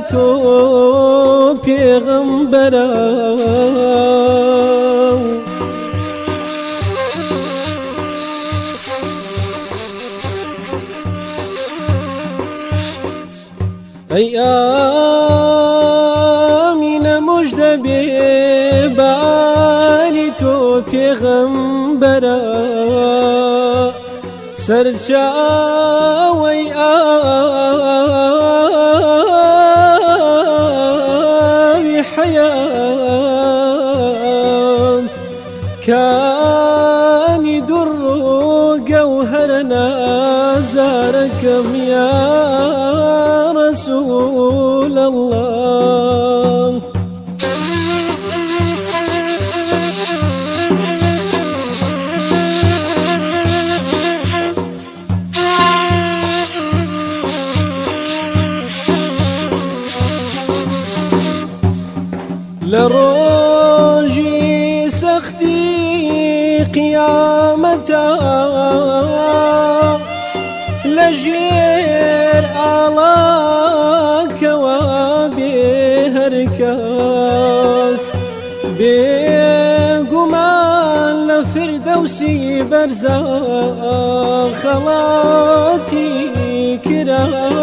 تۆ پێغەمبەرە ئەی ئامینە موژدە بێ بانی تۆ پێغەمبەرە سەرچاوەی ئاوی حەیات کانی دوڕ و گەوهەرە نازارەکەم یا رسول الله لروجي سختي قيامتا لجير آلاك وبهركاس بقمان لفردوسي برزا خلاتي كرام